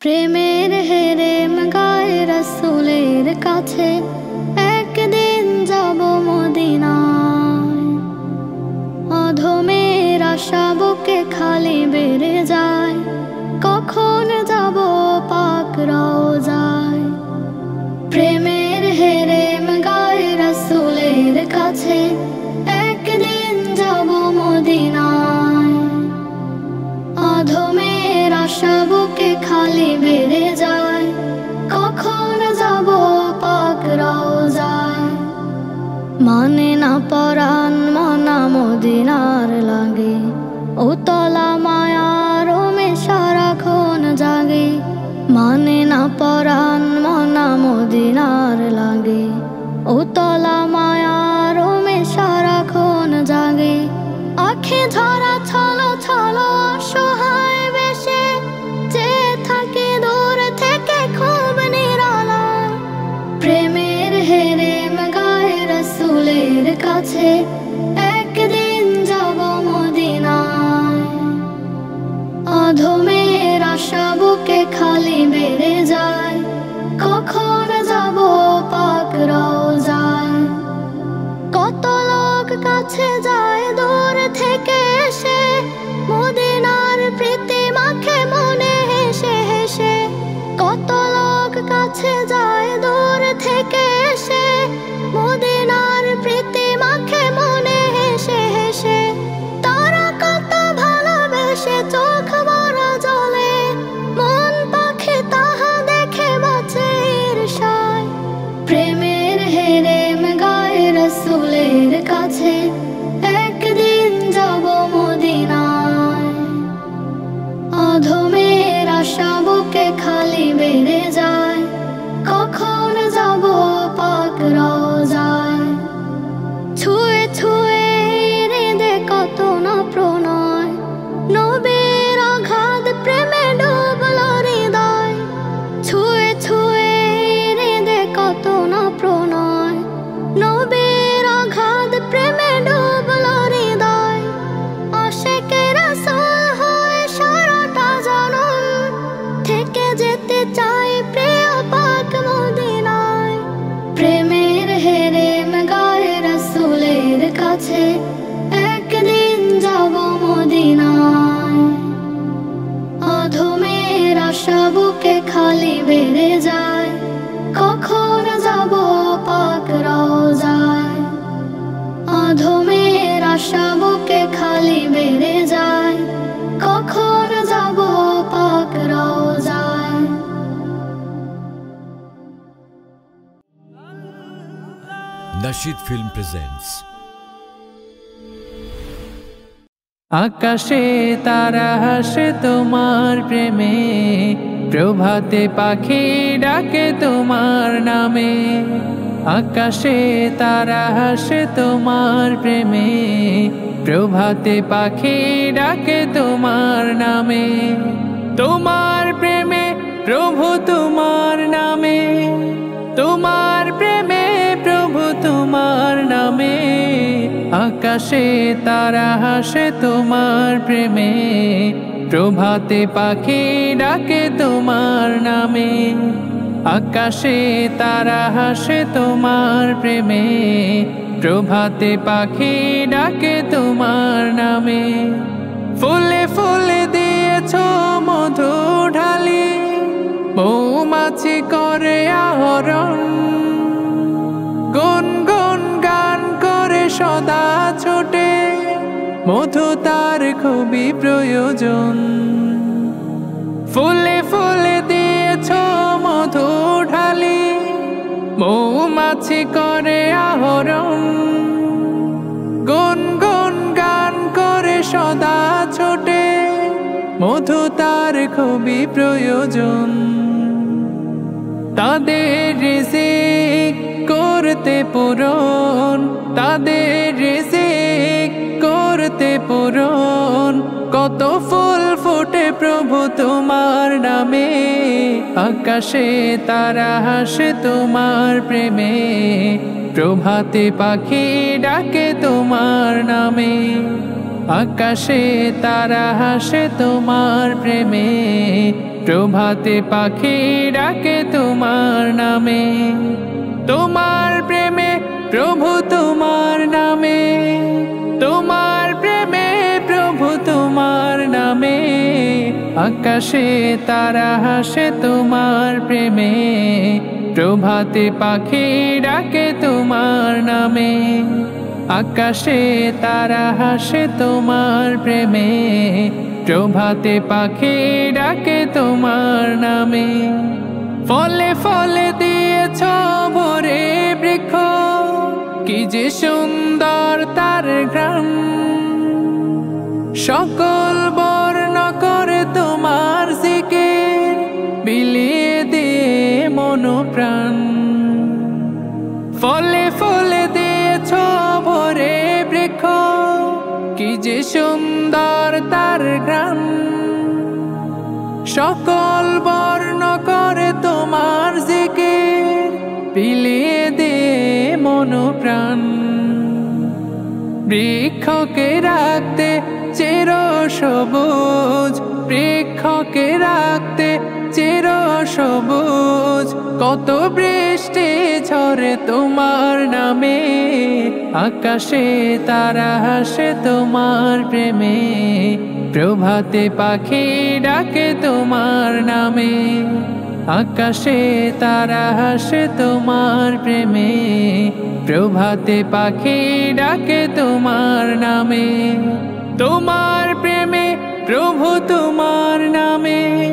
প্রেমের হেরেম গায়ে রাসূলের কাছে একদিন যাব মদিনায়। অধমের আশা বুকে খালি বেড়ে যায়, কখন যাব পাক রওজায়। প্রেমের হেরেম গায়ে রাসূলের কাছে একদিন যাব মদিনায়। অধমের আশা বুকে খালি বেড়ে যায়, কখন যাব পাক রওজায়। মানে না পরাণ মনা মদিনার লাগে, উতলা মায়ার মে সারাক্ষণ জাগে। মানে না পরাণ মনা মদিনার লাগে, উতলা মায়ার মে সারাক্ষণ জাগে। আখি ঝরা ছলো ছলো অসহায় বেশে, যে থাকে দূর থেকে খুব নিরালায়। প্রেমের হেরেম গায়ে রাসূলের কাছে একদিন যাব মদিনায়। অধমের আশা বুকে খালি বেড়ে যায়, কখন যাব পাক রওজায়। কত লোক কাছে যায় দূর থেকে এসে, মদিনার প্রীতি মাখে মনে হেসে হেসে। কত লোক কাছে যায় দূর থেকে এসে, মদিনার প্রীতি মাখে মনে হেসে হেসে। তারা কত ভালোবেসে চোখ ভরা জলে, মন পাখি তাহা দেখে বাঁচে ঈর্ষায়। প্রেমের হেরেম গায়ে রাসূলের কাছে একদিন যাব মদিনায়। অধমের আশা বুকে খালি বেড়ে যায়, কখন যাব পাক রওজায়। ছুঁয়ে ছুঁয়ে হৃদে কত না প্রণয়, নবীর অগাধ প্রেমে ডুবল হৃদয়। ছুঁয়ে ছুঁয়ে হৃদে কত না প্রণয়, নবীর অগাধ প্রেমে ডুবল হৃদয়। আশিকে রাসূল হয়ে সারাটা জনম থেকে যেতে চাই প্রিয় পাক মদিনায়। প্রেমের হেরেম গায়ে রাসূলের কাছে একদিন যাব মদিনায়। অধমের আশা বুকে খালি বেড়ে যায়, কখন যাব পাক রওজায়। অধমের আশা বুকে খালি বেড়ে যায়, কখন যাব পাক রওজায়। Nasheed Film presents আকাশে তারা হাসে তোমার প্রেমে, প্রভাতে পাখি ডাকে তোমার নামে। আকাশে তারা হাসে তোমার প্রেমে, প্রভাতে পাখি ডাকে তোমার নামে। তোমার প্রেমে প্রভু তোমার নামে, তোমার প্রেমে প্রভু তোমার নামে। আকাশে তারা হাসে তোমার প্রেমে, প্রভাতে পাখি ডাকে তোমার নামে। আকাশে তারা হাসে তোমার প্রেমে, প্রভাতে পাখি ডাকে তোমার নামে। ফুলে ফুলে দিয়েছ মধু ঢালি, মৌমাছি করে আহরণ। গুনগুন গান করে সদা ছোটে, মধু তার খুবই প্রয়োজন। ফুলে ফুলে দিয়েছ মধু ঢালি, মৌমাছি করে আহরণ। গুনগুন গান করে সদা ছোটে, মধু তার খুবই প্রয়োজন। তাদের রিজিক করতে পূরণ, তাদের রিজিক করতে পূরণ। কত ফুল ফোটে প্রভু তোমার নামে। আকাশে তারা হাসে তোমার প্রেমে, প্রভাতে পাখি ডাকে তোমার নামে। আকাশে তারা হাসে তোমার প্রেমে, প্রভাতে পাখি ডাকে তোমার নামে, তোমার প্রেমে প্রভু তোমার নামে, তোমার প্রেমে প্রভু তোমার নামে। আকাশে তারা হাসে তোমার প্রেমে, প্রভাতে পাখি ডাকে তোমার নামে। আকাশে তারা হাসে তোমার প্রেমে, প্রভাতে পাখি ডাকে তোমার নামে। ফলে ফলে দিয়েছ ভরে বৃক্ষ, কি যে সুন্দর তার ঘ্রাণ। সকল বর্ণ করে তোমার জিকির, বিলিয়ে দিয়ে মন প্রাণ। ফলে ফলে দিয়েছ ভরে বৃক্ষ, কি যে সুন্দর তার ঘ্রাণ। সকল বর্ণ করে তোমার জিকির, বিলিয়ে দিয়ে মন প্রাণ। বৃক্ষকে রাখতে চির সবুজ, বৃক্ষকে রাখতে চির সবুজ। কত বৃষ্টি ঝরে তোমার নামে, আকাশে তারা হাসে তোমার প্রেমে, প্রভাতে পাখি ডাকে তোমার নামে। আকাশে তারা হাসে তোমার প্রেমে, প্রভাতে পাখি ডাকে তোমার নামে। তোমার প্রেমে প্রভু তোমার নামে,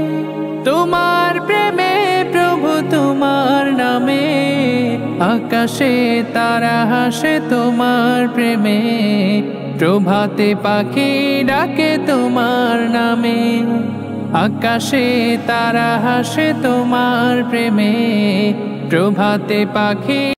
তোমার প্রেমে প্রভু তোমার নামে। আকাশে তারা হাসে তোমার প্রেমে, প্রভাতে পাখি ডাকে তোমার নামে। আকাশে তারা হাসে তোমার প্রেমে, প্রভাতে পাখি।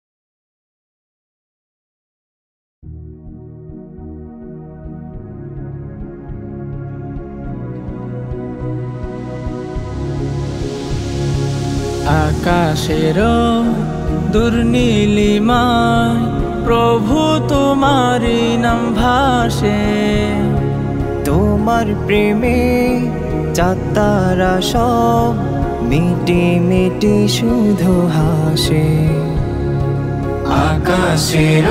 আকাশের দুর্নীলিমায় প্রভু তোমারি নাম ভাসে, তোমার প্রেমে চাঁদ-তারা সব মিটি মিটি শুধু হাসে। আকাশের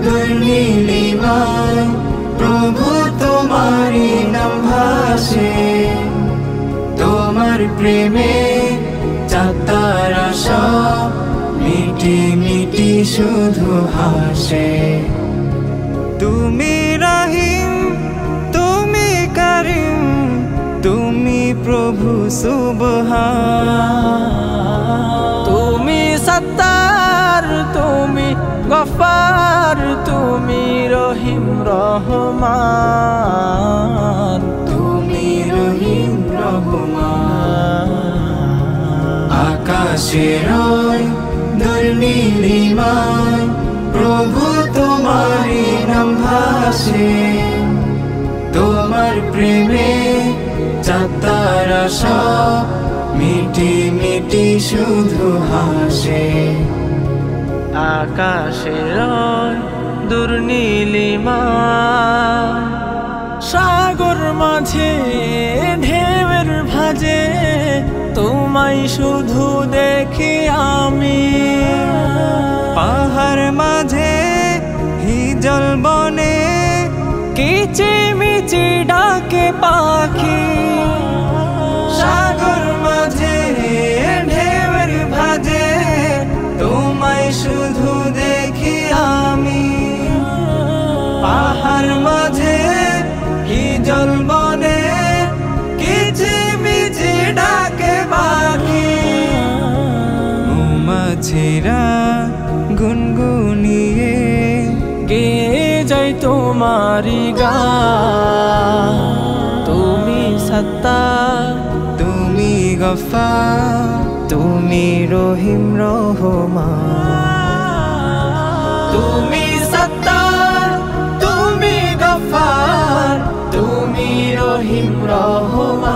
দুর্নীলিমায় প্রভু তোমারি নাম ভাসে, তোমার প্রেমে চাঁদ-তারা সব মিটি মিটি শুধু হাসে। তুমি রহিম, তুমি করিম, তুমি প্রভু সুবহান। তুমি সত্তার, তুমি গফার, তুমি রহিম রহমান, তুমি রহিম রহমান। আকাশের দুর্নীলিমায় প্রভু তোমারি নাম ভাসে, তোমার প্রেমে চাঁদ-তারা সব মিটি মিটি শুধু হাসে। আকাশের দুর্নীলিমা সাগর মাঝে ঢেউয়ের ভাজে, তোমায় শুধু দেখি আমি। পাহাড় মাঝে হিজল বনে কিচিমিচি ডাকে পাখি। সাগর মাঝে ঢেউয়ের ভাজে, তোমায় শুধু দেখি আমি। পাহাড় মাঝে হিজল বনে কিচিমিচি ডাকে পাখি। মৌমাছিরা গুনগুনিয়ে গেয়ে যায় তোমারি গান। তুমি সত্তা, তুমি গফার, তুমি রহিম রহমান। তুমি সত্তা, তুমি গফার, তুমি রহিম রহমান,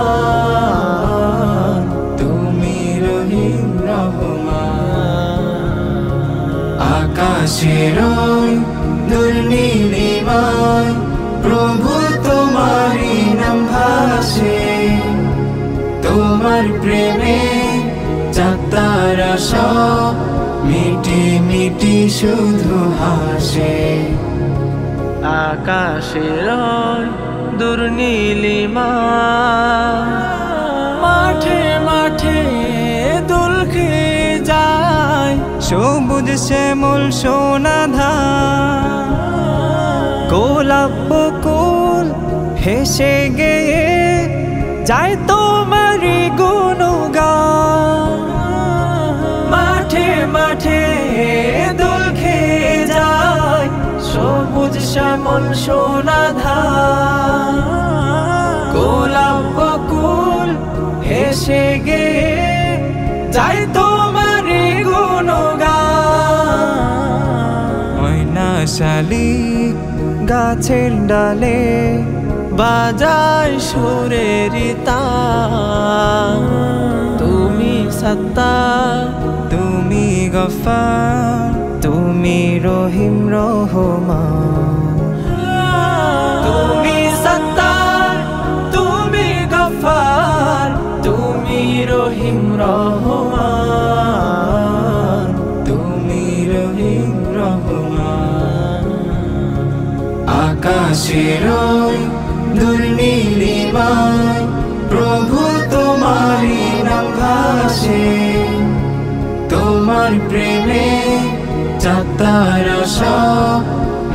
তুমি রহিম রহমান। আকাশের দুর্নীলিমায় প্রভু তোমারি নাম ভাসে, তোমার প্রেমে চাঁদ-তারা সব মিটি মিটি শুধু হাসে। আকাশের দূর নীলিমা মাঠে মাঠে দোল খেয়ে যায়। সবুজ শ্যামল সোনাধার গোলাপ বকুল হেসে গেয়ে যায় তোমারই গুণগান। মাঠে মাঠে দোল খেয়ে যায় সবুজ শ্যামল সোনাধার গোলাপ বকুল হেসে গেয়ে যায় তোমারই গুণগান। ময়না শালিক গাছের ডালে বাজায় সুরের তার। তুমি সত্তার, তুমি গফফার, তুমি রহিম রহমান। তুমি সত্তার, তুমি গফফার, তুমি রহিম রহমান। তুমি রহিম রহমান। আকাশের দূর নীলিমায় প্রভু তোমারই নাম ভাসে। তোমার প্রেমে চাঁদ-তারা সব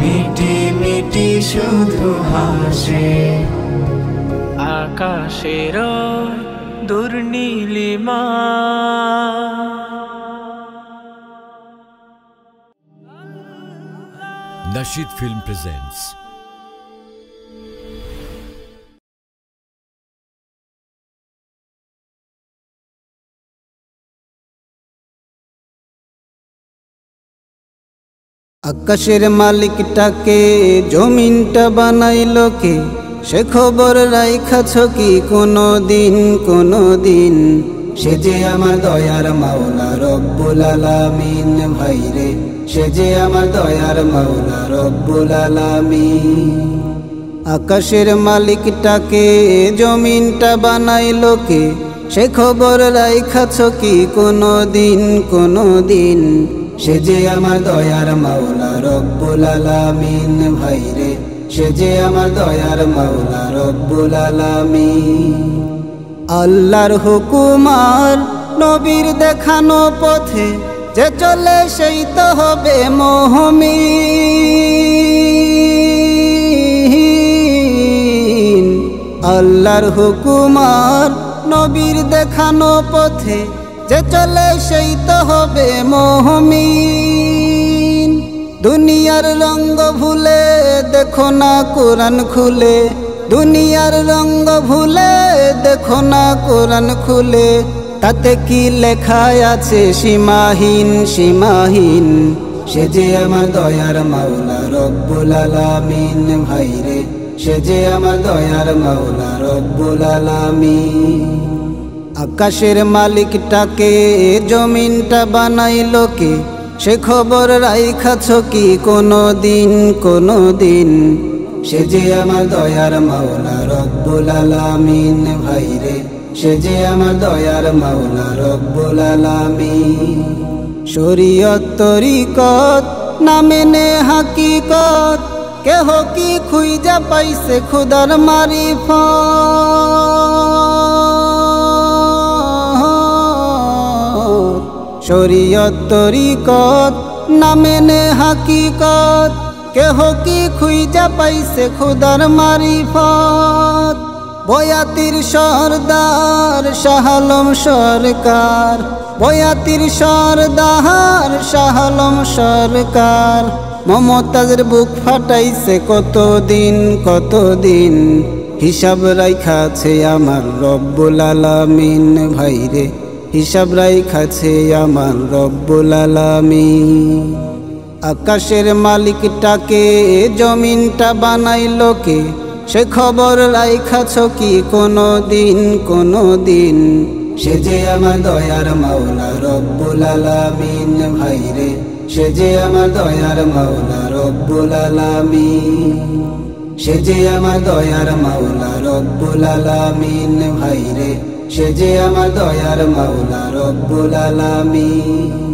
মিটি মিটি শুধু হাসে। আকাশের দূর নীলিমা। Nasheed Film presents আকাশের মালিকটাকে জমিনটা বানাইলো কে, সে খবর রাইখাছ কি কোনো দিন কোনো দিন? সে যে আমার দয়ার মাওলা রব্বুল আলামিন ভাইরে, সে যে আমার দয়ার মাওলা রব্বুল আলামিন। আকাশের মালিকটাকে জমিনটা বানাইলো কে, সে খবর রাইখাছ কি কোনো দিন কোনো দিন? সে যে আমার দয়ার মাওলা রব্বুল আলামিন ভাইরে, সে যে আমার দয়ার মাওলা রব্বুল আলামিন। আল্লাহর হুকুমার নবীর দেখানো পথে যে চলে সেই তো হবে মুমিন। আল্লাহর হুকুমার নবীর দেখানো পথে যে চলে সেই তো হবে মুমিন। দুনিয়ার রঙ্গ ভুলে দেখো না কোরআন খুলে, দুনিয়ার রঙ্গ ভুলে দেখো না কোরআন খুলে, তাতে কি লেখা আছে সীমাহীন সীমাহীন? সে যে আমার দয়ার মাওলা রব্বুল আলামিন ভাইরে, সে যে আমার দয়ার মাওলা রব্বুল আলামিন। আকাশের মালিকটাকে জমিনটা বানাইলো কে, সে খবর রাইখাছ কি কোনো দিন কোনো দিন? সে যে আমার দয়ার মাওলা রব্বুল আলামিন ভাইরে, সে যে আমার দয়ার মাওলা রব্বুল আলামিন। শরীয়ত তরিকত না মেনে হাকিকত, কেহ কি খুঁজা পাইছে খুদার মারিফত? শরীয়ত তরিকত না মেনে হাকিকত, কেহ কি খুঁজা পাইছে খুদার মারিফত? বয়াতির সরদার শাহ আলম সরকার, বয়াতির সরদার শাহ আলম সরকার, মমতাজের বুক ফাটাইছে কতদিন কতদিন? হিসাব রাইখাছে আমার রব্বুল আলামিন ভাইরে, হিসাব রাইখাছে আমার রব্বুল আলামিন। আকাশের মালিকটাকে জমিনটা বানাইলো কে, সে খবর রাইখাছ কি কোনো দিন কোনো দিন? সে যে আমার দয়ার মাওলা রব্বুল আলামিন ভাইরে, সে যে আমার দয়ার মাওলা রব্বুল আলামিন। সে যে আমার দয়ার মাওলা রব্বুল আলামিন ভাইরে, সে যে আমার দয়ার মাওলা রব্বুল আলামিন।